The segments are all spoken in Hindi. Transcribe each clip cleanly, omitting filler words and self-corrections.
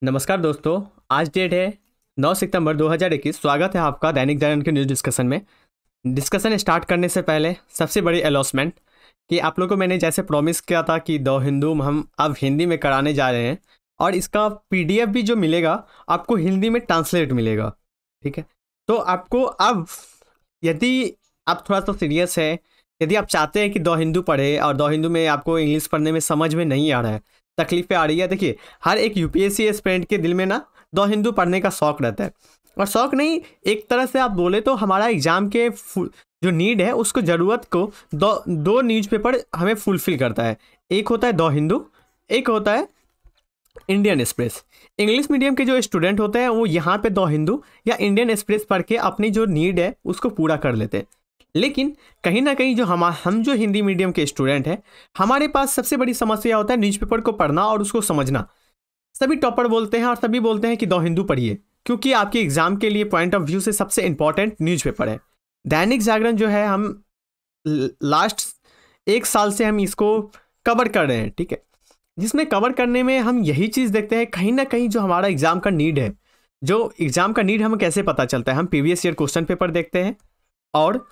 नमस्कार दोस्तों। आज डेट है 9 सितंबर 2021। स्वागत है आपका दैनिक जागरण के न्यूज़ डिस्कशन में। डिस्कशन स्टार्ट करने से पहले सबसे बड़ी अनाउंसमेंट कि आप लोगों को मैंने जैसे प्रॉमिस किया था कि द हिंदू हम अब हिंदी में कराने जा रहे हैं और इसका पीडीएफ भी जो मिलेगा आपको हिंदी में ट्रांसलेट मिलेगा। ठीक है, तो आपको अब यदि आप थोड़ा सा सीरियस है, यदि आप चाहते हैं कि द हिंदू पढ़े और द हिंदू में आपको इंग्लिश पढ़ने में समझ में नहीं आ रहा है, तकलीफें आ रही है, देखिए हर एक यूपीएससी एस्पिरेंट के दिल में ना द हिंदू पढ़ने का शौक रहता है। और शौक नहीं, एक तरह से आप बोले तो हमारा एग्जाम के जो नीड है उसको ज़रूरत को दो न्यूज़पेपर हमें फुलफिल करता है। एक होता है द हिंदू, एक होता है इंडियन एक्सप्रेस। इंग्लिश मीडियम के जो स्टूडेंट होते हैं वो यहाँ पे द हिंदू या इंडियन एक्सप्रेस पढ़ के अपनी जो नीड है उसको पूरा कर लेते हैं। लेकिन कहीं ना कहीं जो हम जो हिंदी मीडियम के स्टूडेंट हैं, हमारे पास सबसे बड़ी समस्या होता है न्यूज़पेपर को पढ़ना और उसको समझना। सभी टॉपर बोलते हैं और सभी बोलते हैं कि द हिंदू पढ़िए, क्योंकि आपके एग्जाम के लिए पॉइंट ऑफ व्यू से सबसे इंपॉर्टेंट न्यूज़पेपर है। दैनिक जागरण जो है, हम लास्ट 1 साल से हम इसको कवर कर रहे हैं। ठीक है, जिसमें कवर करने में हम यही चीज़ देखते हैं, कहीं ना कहीं जो हमारा एग्जाम का नीड है, जो एग्जाम का नीड हमें कैसे पता चलता है, हम प्रीवियस ईयर क्वेश्चन पेपर देखते हैं और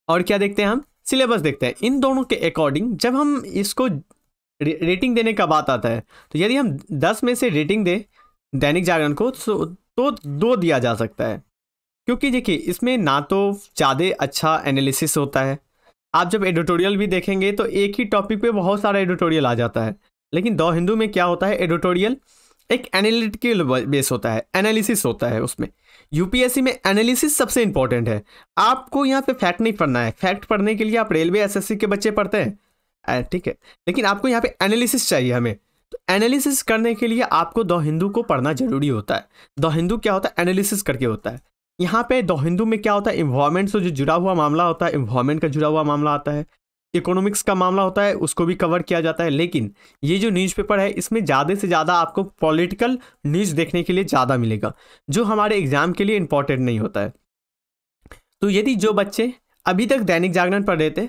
क्या देखते हैं, हम सिलेबस देखते हैं। इन दोनों के अकॉर्डिंग जब हम इसको रेटिंग देने का बात आता है, तो यदि हम 10 में से रेटिंग दें दैनिक जागरण को तो 2 दिया जा सकता है। क्योंकि देखिए इसमें ना तो ज़्यादा अच्छा एनालिसिस होता है, आप जब एडिटोरियल भी देखेंगे तो एक ही टॉपिक पे बहुत सारा एडिटोरियल आ जाता है। लेकिन द हिंदू में क्या होता है, एडिटोरियल एक एनालिटिकल बेस होता है, एनालिसिस होता है उसमें। यूपीएससी में एनालिसिस सबसे इंपॉर्टेंट है। आपको यहाँ पे फैक्ट नहीं पढ़ना है, फैक्ट पढ़ने के लिए आप रेलवे एसएससी के बच्चे पढ़ते हैं, ठीक है, लेकिन आपको यहाँ पे एनालिसिस चाहिए हमें। तो एनालिसिस करने के लिए आपको द हिंदू को पढ़ना जरूरी होता है। द हिंदू क्या होता है, एनालिसिस करके होता है। यहाँ पे द हिंदू में क्या होता है, इन्वायरमेंट से जो जुड़ा हुआ मामला होता है, इन्वायरमेंट का जुड़ा हुआ मामला आता है, इकोनॉमिक्स का मामला होता है, उसको भी कवर किया जाता है। लेकिन ये जो न्यूज़पेपर है इसमें ज़्यादा से ज़्यादा आपको पॉलिटिकल न्यूज़ देखने के लिए ज़्यादा मिलेगा, जो हमारे एग्जाम के लिए इंपॉर्टेंट नहीं होता है। तो यदि जो बच्चे अभी तक दैनिक जागरण पढ़ रहे थे,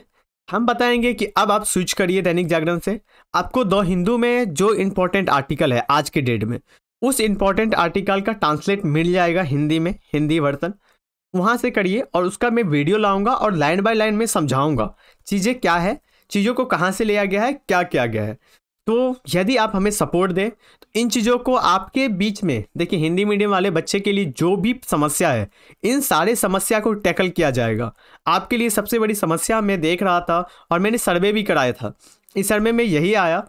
हम बताएंगे कि अब आप स्विच करिए दैनिक जागरण से। आपको द हिंदू में जो इंपॉर्टेंट आर्टिकल है आज के डेट में, उस इंपॉर्टेंट आर्टिकल का ट्रांसलेट मिल जाएगा हिंदी में, हिंदी वर्तन वहाँ से करिए। और उसका मैं वीडियो लाऊंगा और लाइन बाय लाइन में समझाऊंगा चीज़ें क्या है, चीज़ों को कहाँ से लिया गया है, क्या किया गया है। तो यदि आप हमें सपोर्ट दें तो इन चीज़ों को आपके बीच में, देखिए हिंदी मीडियम वाले बच्चे के लिए जो भी समस्या है, इन सारे समस्या को टैकल किया जाएगा। आपके लिए सबसे बड़ी समस्या मैं देख रहा था और मैंने सर्वे भी कराया था, इस सर्वे में यही आया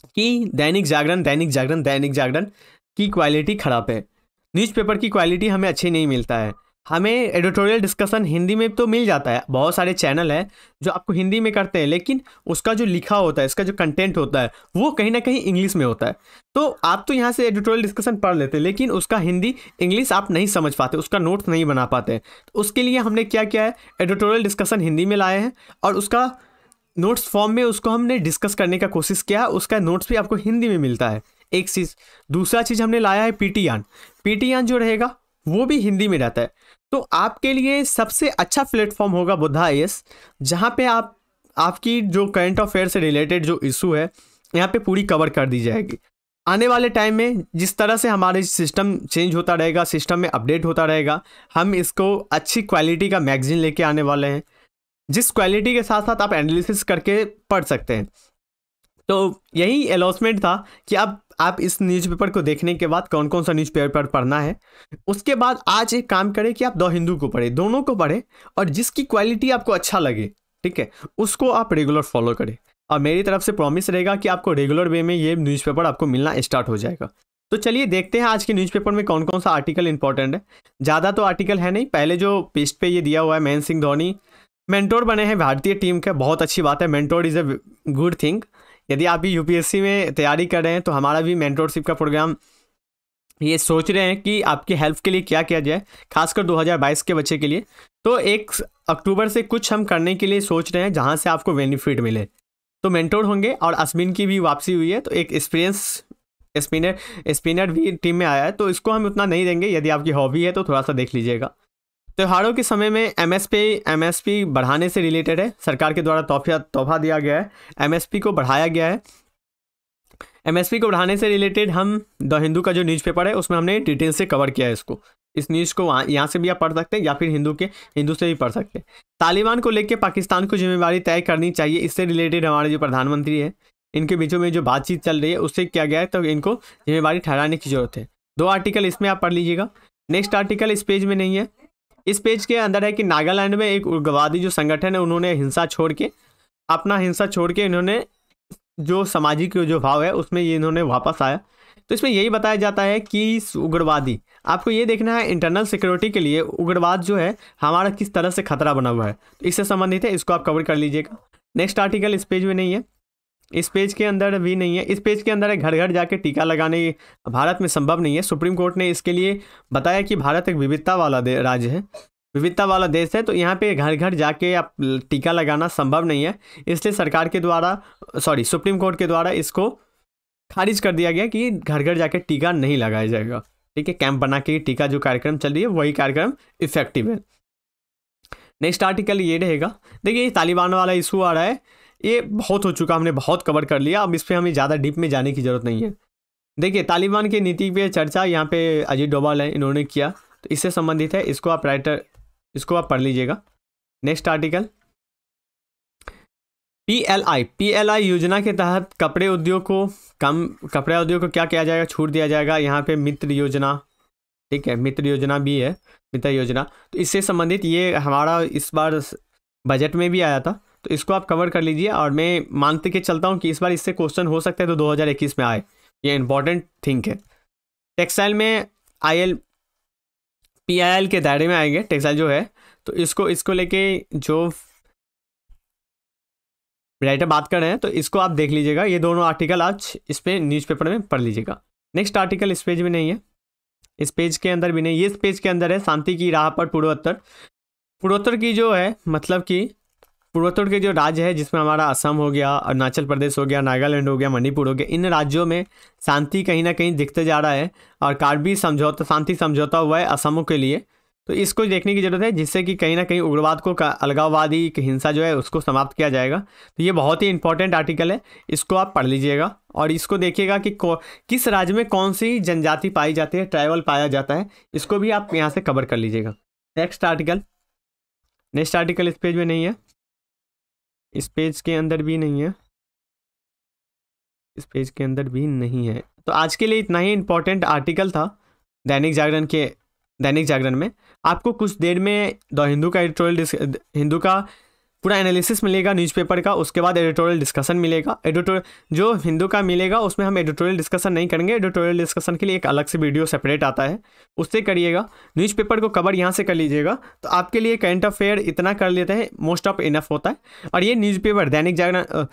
कि दैनिक जागरण की क्वालिटी ख़राब है, न्यूज़पेपर की क्वालिटी हमें अच्छी नहीं मिलता है। हमें एडिटोरियल डिस्कशन हिंदी में तो मिल जाता है, बहुत सारे चैनल हैं जो आपको हिंदी में करते हैं, लेकिन उसका जो लिखा होता है, इसका जो कंटेंट होता है वो कहीं ना कहीं इंग्लिश में होता है। तो आप तो यहाँ से एडिटोरियल डिस्कशन पढ़ लेते हैं, लेकिन उसका हिंदी इंग्लिश आप नहीं समझ पाते, उसका नोट्स नहीं बना पाते। तो उसके लिए हमने क्या किया है, एडिटोरियल डिस्कशन हिंदी में लाए हैं और उसका नोट्स फॉर्म में उसको हमने डिस्कस करने का कोशिश किया। उसका नोट्स भी आपको हिंदी में मिलता है, एक चीज़। दूसरा चीज़ हमने लाया है पीटीआन जो रहेगा वो भी हिंदी में रहता है। तो आपके लिए सबसे अच्छा प्लेटफॉर्म होगा बुद्धा आईएएस, जहाँ पे आपकी जो करंट अफेयर से रिलेटेड जो इशू है यहाँ पे पूरी कवर कर दी जाएगी। आने वाले टाइम में जिस तरह से हमारे सिस्टम चेंज होता रहेगा, सिस्टम में अपडेट होता रहेगा, हम इसको अच्छी क्वालिटी का मैगजीन लेके आने वाले हैं, जिस क्वालिटी के साथ साथ आप एनालिसिस करके पढ़ सकते हैं। तो यही अनाउंसमेंट था कि अब आप इस न्यूज़पेपर को देखने के बाद कौन कौन सा न्यूज़पेपर पढ़ना है। उसके बाद आज एक काम करें कि आप द हिंदू को पढ़ें, दोनों को पढ़ें, और जिसकी क्वालिटी आपको अच्छा लगे, ठीक है, उसको आप रेगुलर फॉलो करें। और मेरी तरफ से प्रॉमिस रहेगा कि आपको रेगुलर वे में ये न्यूज़पेपर आपको मिलना स्टार्ट हो जाएगा। तो चलिए देखते हैं आज के न्यूज़पेपर में कौन कौन सा आर्टिकल इंपॉर्टेंट है। ज़्यादा तो आर्टिकल है नहीं, पहले जो पेज पे ये दिया हुआ है, महेंद्र सिंह धोनी मेंटोर बने हैं भारतीय टीम के, बहुत अच्छी बात है, mentor is a good thing. यदि आप भी यूपीएससी में तैयारी कर रहे हैं तो हमारा भी मेंटोरशिप का प्रोग्राम ये सोच रहे हैं कि आपकी हेल्प के लिए क्या किया जाए, खासकर 2022 के बच्चे के लिए। तो 1 अक्टूबर से कुछ हम करने के लिए सोच रहे हैं जहां से आपको बेनिफिट मिले। तो मेंटोर होंगे, और अश्विन की भी वापसी हुई है, तो एक एक्सपीरियंस स्पिनर भी टीम में आया है, तो इसको हम उतना नहीं देंगे। यदि आपकी हॉबी है तो थोड़ा सा देख लीजिएगा। त्योहारों के समय में एमएसपी बढ़ाने से रिलेटेड है, सरकार के द्वारा तोहफा दिया गया है, एमएसपी को बढ़ाया गया है। एमएसपी को बढ़ाने से रिलेटेड हम द हिंदू का जो न्यूज़पेपर है उसमें हमने डिटेल से कवर किया है इसको। इस न्यूज़ को यहाँ से भी आप पढ़ सकते हैं या फिर हिंदू से भी पढ़ सकते हैं। तालिबान को लेकर पाकिस्तान को जिम्मेवारी तय करनी चाहिए, इससे रिलेटेड हमारे जो प्रधानमंत्री है इनके बीचों में जो बातचीत चल रही है उससे क्या गया है, तो इनको जिम्मेवारी ठहराने की जरूरत है। 2 आर्टिकल इसमें आप पढ़ लीजिएगा। नेक्स्ट आर्टिकल इस पेज में नहीं है। इस पेज के अंदर है कि नागालैंड में एक उग्रवादी जो संगठन है उन्होंने हिंसा छोड़ के इन्होंने जो सामाजिक जो भाव है उसमें ये इन्होंने वापस आया। तो इसमें यही बताया जाता है कि उग्रवादी, आपको ये देखना है इंटरनल सिक्योरिटी के लिए उग्रवाद जो है हमारा किस तरह से खतरा बना हुआ है, तो इससे संबंधित है, इसको आप कवर कर लीजिएगा। नेक्स्ट आर्टिकल इस पेज में नहीं है, इस पेज के अंदर भी नहीं है। इस पेज के अंदर है घर घर जाके टीका लगाने भारत में संभव नहीं है। सुप्रीम कोर्ट ने इसके लिए बताया कि भारत एक विविधता वाला राज्य है, विविधता वाला देश है, तो यहाँ पे घर घर जाके आप टीका लगाना संभव नहीं है। इसलिए सुप्रीम कोर्ट के द्वारा इसको खारिज कर दिया गया कि घर घर जाके टीका नहीं लगाया जाएगा। ठीक है, कैंप बना के टीका जो कार्यक्रम चल रही है वही कार्यक्रम इफेक्टिव है। नेक्स्ट आर्टिकल ये रहेगा। देखिए तालिबान वाला इशू आ रहा है, ये बहुत हो चुका, हमने बहुत कवर कर लिया, अब इस पर हमें ज़्यादा डीप में जाने की जरूरत नहीं है। देखिए तालिबान की नीति पे चर्चा यहाँ पे अजीत डोभाल है इन्होंने किया, तो इससे संबंधित है, इसको आप पढ़ लीजिएगा। नेक्स्ट आर्टिकल पीएलआई योजना के तहत कपड़े उद्योग को क्या किया जाएगा, छूट दिया जाएगा। यहाँ पे मित्र योजना, ठीक है, मित्र योजना भी है, मित्र योजना, तो इससे संबंधित ये हमारा इस बार बजट में भी आया था, तो इसको आप कवर कर लीजिए। और मैं मानते के चलता हूँ कि इस बार इससे क्वेश्चन हो सकता है, तो 2021 में आए, ये इंपॉर्टेंट थिंग है। टेक्सटाइल में PIL के दायरे में आएंगे टेक्सटाइल जो है, तो इसको लेके जो राइटर बात कर रहे हैं, तो इसको आप देख लीजिएगा। ये दोनों आर्टिकल आज इस पे न्यूज़पेपर में पढ़ लीजिएगा। नेक्स्ट आर्टिकल इस पेज में नहीं है, इस पेज के अंदर भी नहीं, ये इस पेज के अंदर है। शांति की राह पर पूर्वोत्तर की जो है, मतलब कि पूर्वोत्तर के जो राज्य है जिसमें हमारा असम हो गया, अरुणाचल प्रदेश हो गया, नागालैंड हो गया, मणिपुर हो गया, इन राज्यों में शांति कहीं ना कहीं दिखते जा रहा है और कार्बी शांति समझौता हुआ है असमों के लिए, तो इसको देखने की जरूरत है, जिससे कि कहीं ना कहीं उग्रवाद को, अलगाववादी हिंसा जो है उसको समाप्त किया जाएगा। तो ये बहुत ही इंपॉर्टेंट आर्टिकल है, इसको आप पढ़ लीजिएगा और इसको देखिएगा कि किस राज्य में कौन सी जनजाति पाई जाती है, ट्राइबल पाया जाता है, इसको भी आप यहाँ से कवर कर लीजिएगा। नेक्स्ट आर्टिकल इस पेज में नहीं है, इस पेज के अंदर भी नहीं है, इस पेज के अंदर भी नहीं है। तो आज के लिए इतना ही इंपॉर्टेंट आर्टिकल था दैनिक जागरण में। आपको कुछ देर में द हिंदू का पूरा एनालिसिस मिलेगा न्यूज़पेपर का, उसके बाद एडिटोरियल डिस्कशन मिलेगा। जो हिंदू का मिलेगा उसमें हम एडिटोरियल डिस्कशन नहीं करेंगे, एडिटोरियल डिस्कशन के लिए एक अलग से वीडियो सेपरेट आता है, उससे करिएगा। न्यूज़पेपर को कवर यहाँ से कर लीजिएगा, तो आपके लिए करंट अफेयर इतना कर लेते हैं, मोस्ट ऑफ इनफ होता है। और ये न्यूज़पेपर दैनिक जागरण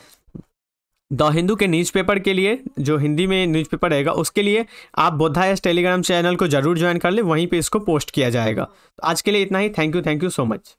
द हिंदू के न्यूज़पेपर के लिए, जो हिंदी में न्यूज़पेपर रहेगा उसके लिए आप बोधायस टेलीग्राम चैनल को जरूर ज्वाइन कर ले, वहीं पे इसको पोस्ट किया जाएगा। तो आज के लिए इतना ही, थैंक यू सो मच।